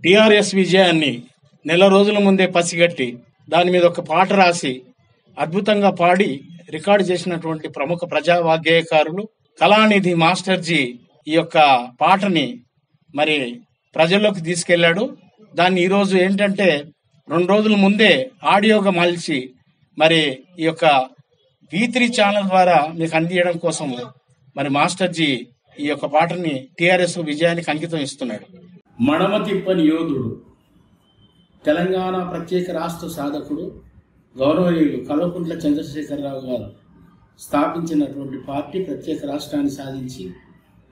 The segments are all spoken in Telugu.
టిఆర్ఎస్ విజయాన్ని నెల రోజుల ముందే పసిగట్టి దాని మీద ఒక పాట రాసి అద్భుతంగా పాడి రికార్డు చేసినటువంటి ప్రముఖ ప్రజా వాగ్గేయకారులు కళానిధి మాస్టర్జీ ఈ యొక్క పాటని మరి ప్రజల్లోకి తీసుకెళ్లాడు. దాన్ని ఈరోజు ఏంటంటే 2 రోజుల ముందే ఆడియోగా మలిచి మరి ఈ యొక్క V3 ఛానల్ ద్వారా మీకు అందించడం కోసం మరి మాస్టర్జీ ఈ యొక్క పాటని టిఆర్ఎస్ విజయానికి అంకితం ఇస్తున్నాడు. మడమ తిప్పని యోధుడు, తెలంగాణ ప్రత్యేక రాష్ట్ర సాధకుడు గౌరవనీయులు కల్వకుంట్ల చంద్రశేఖరరావు గారు స్థాపించినటువంటి పార్టీ ప్రత్యేక రాష్ట్రాన్ని సాధించి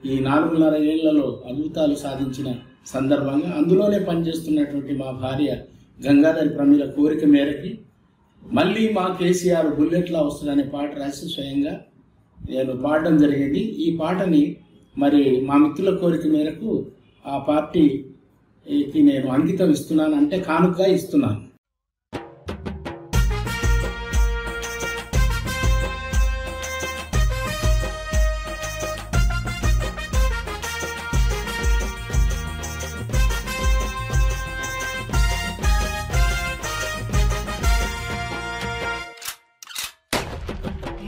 ఈ 4.5 ఏళ్లలో అద్భుతాలు సాధించిన సందర్భంగా అందులోనే పనిచేస్తున్నటువంటి మా భార్య గంగాధరి ప్రమీల కోరిక మేరకి మళ్ళీ మా కేసీఆర్ బుల్లెట్లా వస్తుందనే పాట రాసి స్వయంగా నేను పాడడం జరిగింది. ఈ పాటని మరి మా మిత్రుల కోరిక మేరకు ఆ పార్టీకి నేను అంకితం ఇస్తున్నాను, అంటే కానుకగా ఇస్తున్నాను.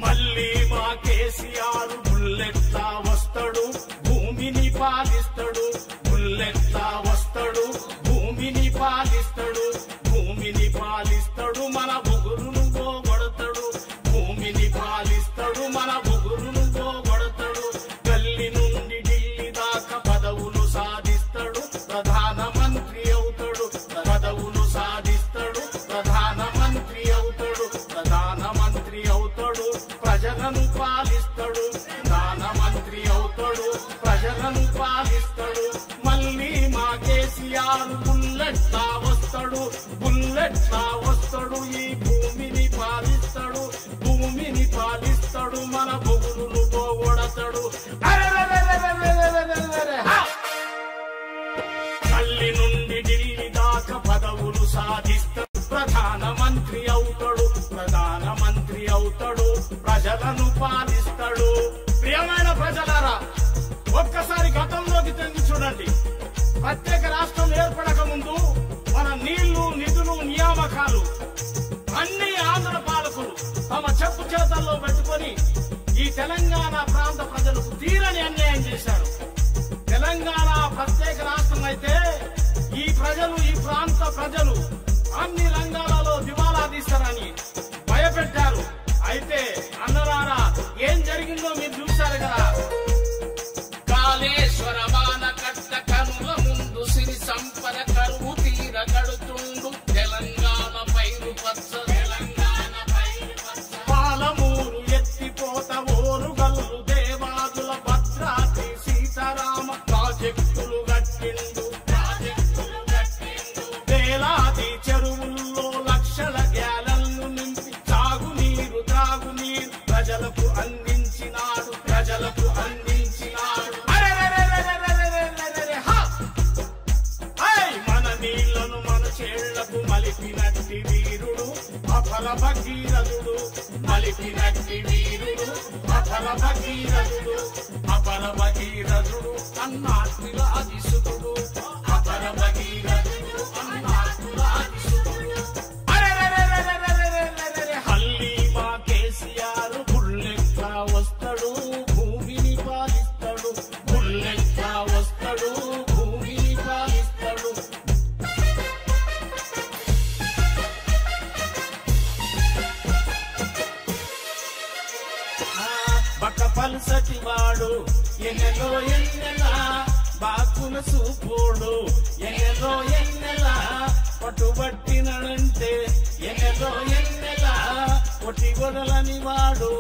మళ్ళీ మా కేసీఆర్ బుల్లెట్లా వస్తాడు, భూమిని పాలిస్తాడు. బుల్లెట్లా వస్తాడు, భూమిని పాలిస్తాడు. భూమిని పాలిస్తాడు, మన బుగురును పోగొడతాడు. భూమిని పాలిస్తాడు, మన బుగురును పోగొడతాడు. గల్లీ నుండి ఢిల్లీ దాకా పదవులు సాధిస్తాడు, ప్రధానమంత్రి అవుతాడు. పదవులు సాధిస్తాడు, ప్రధానమంత్రి అవుతాడు. ప్రధానమంత్రి అవుతాడు, ప్రజలను పాలిస్తాడు. ప్రధానమంత్రి అవుతాడు, ప్రజలను పాలిస్తాడు. మళ్ళీ మా కేసీఆర్ బుల్లెట్లా వస్తాడు, బుల్లెట్లా వస్తాడు. ఈ భూమిని పాలిస్తాడు, భూమిని పాలిస్తాడు. మన బొగురును పోగొడతాడు. గల్లీ నుండి ఢిల్లీ దాకా పదవులు సాధిస్తాడు, ప్రధానమంత్రి అవుతాడు. ప్రధానమంత్రి అవుతాడు, ప్రజలను పాలిస్తాడు. ప్రియమైన ప్రజలారా, ఒక్కసారి గతంలోకి తిరిగి చూడండి. ప్రత్యేక రాష్ట్రం ఏర్పడక ముందు మన నీళ్లు, నిధులు, నియామకాలు అన్ని ఆంధ్ర పాలకులు తమ చెప్పు చేతల్లో పెట్టుకొని ఈ తెలంగాణ ప్రాంత ప్రజలకు తీరని అన్యాయం చేశారు. తెలంగాణ ప్రత్యేక రాష్ట్రం అయితే ఈ ప్రజలు, ఈ ప్రాంత ప్రజలు అన్ని రంగాలలో దివాలా తీస్తారని భయపెట్టారు. అయితే అన్నలారా, ఏం జరిగిందో మీరు చూశారు కదా. కాళేశ్వర వానకట్ట కనుల ముందు సిరి సంపద కరువు తీర కడుతుండు. తెలంగాణ పైరు పచ్చ, తెలంగాణ పైరు పచ్చ. పాలమూరు ఎత్తిపోత, ఓరుగల్లు, దేవాదుల, భద్రాద్రి, సీతారామ ప్రాజెక్టులు కట్టిండు. ప్రాజెక్టులు కట్టిండు. వేలాది చెరువుల్లో లక్షల గ్యాలన్లు నింపి తాగునీరు, త్రాగునీరు ప్రజలకు అందించినాడు. ప్రజలకు అందించినాడు. మన నీళ్లను మన చేళ్లకు మలిపినట్టి వీరుడు అపర భగీరథుడు. మలిపినట్టి వీరుడు అపర భగీరథుడు. అపర భగీరథుడు అన్నాత్మిల అధిసుకుడు. అపర భగీరథుడు అన్నాత్మిల అధిసుకుడు. హల్లి మా కేసీఆర్ బుల్లెట్లా వస్తాడు, భూమిని పాలిస్తాడు. బుల్లెట్లా వస్తాడు, భూమిని పాలిస్తాడు. బక్క పల్సటి వాడు ఎన్నెలో ఎన్నెలా బాకుల సూపోడు. ఎన్నెలో ఎన్నెలా పట్టుబట్టినడంటే ఎన్నెలో ఎన్నెలా కొట్టి వదలని వాడు.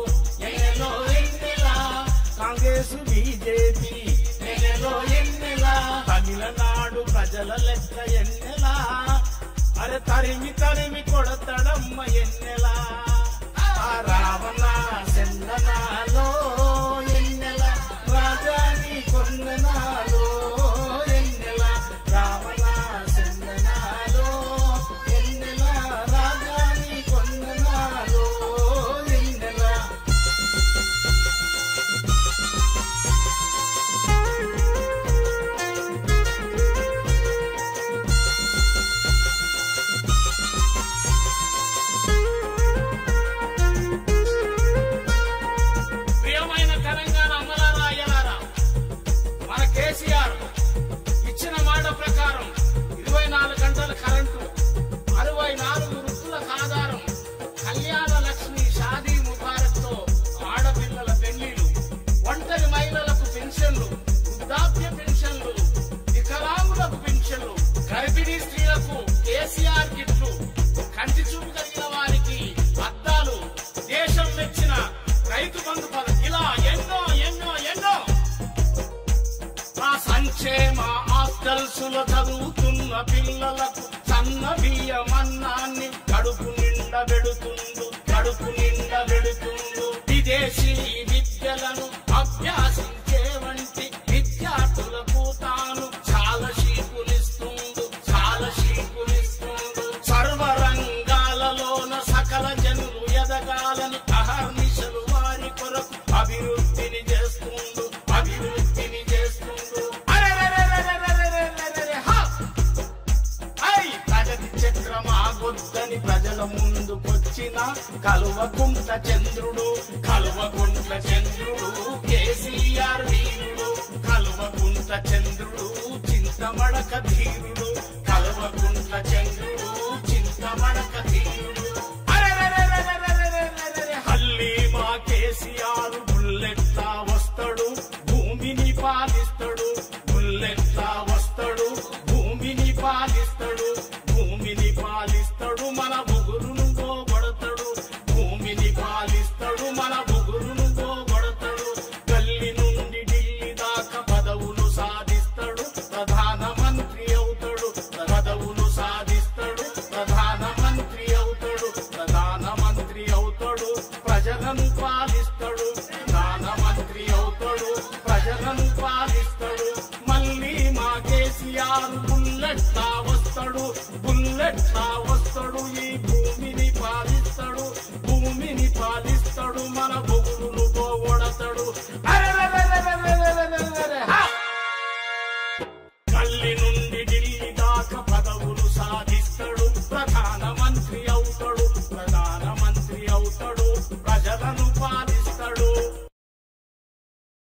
ఎన్నెలో ఎన్నెలా కాంగ్రెస్, బీజేపీ. ఎన్నెలో ఎన్నెలా తమిళనాడు ప్రజల లెక్క. ఎన్నెలా అరే తరిమి తరిమి కొడతాడమ్మ. ఎన్నెలా రావణ చందనాలో. ఎన్నెలా రాజాని కొందనాలో. ఎన్నెలా రావణ చందనాలో. ఎన్నెలా రాజాని కొందనాలో. ఎన్నెలా బడుల చదువుతున్న పిల్లలకు సన్న బియ్యమన్నాన్ని కడుపు నిండా పెడుతుండు విదేశీ విద్యలను అభ్యాసించే వంటి విద్యార్థులకు తాను చాలా శీకులిస్తుండు సర్వరంగాలలోన సకల జనులు ఎదగాలని అహర్నిశలు వారి కొరకు అభివృద్ధిని చేస్తుండు ప్రగతి చక్రమాగొద్దని ప్రజల ముందుకొచ్చిన కలువకుంట్ల చంద్రుడు కేసీఆర్ వీరుడు కలువకుంట్ల చంద్రుడు చింతమడక ధీరుడు కలువకుంట్ల చంద్రుడు చింతమడక ధీరుడు హల్లి మా కేసీఆర్ బుల్లెట్లా వస్తాడు భూమిని పాలిస్తాడు మన బుగురును పోగొడతాడు గల్లి నుండి ఢిల్లీ దాకా పదవులు సాధిస్తాడు ప్రధానమంత్రి అవుతాడు ప్రజలను పాలిస్తాడు మళ్ళీ మా కేసీఆర్ బుల్లెట్లా వస్తాడు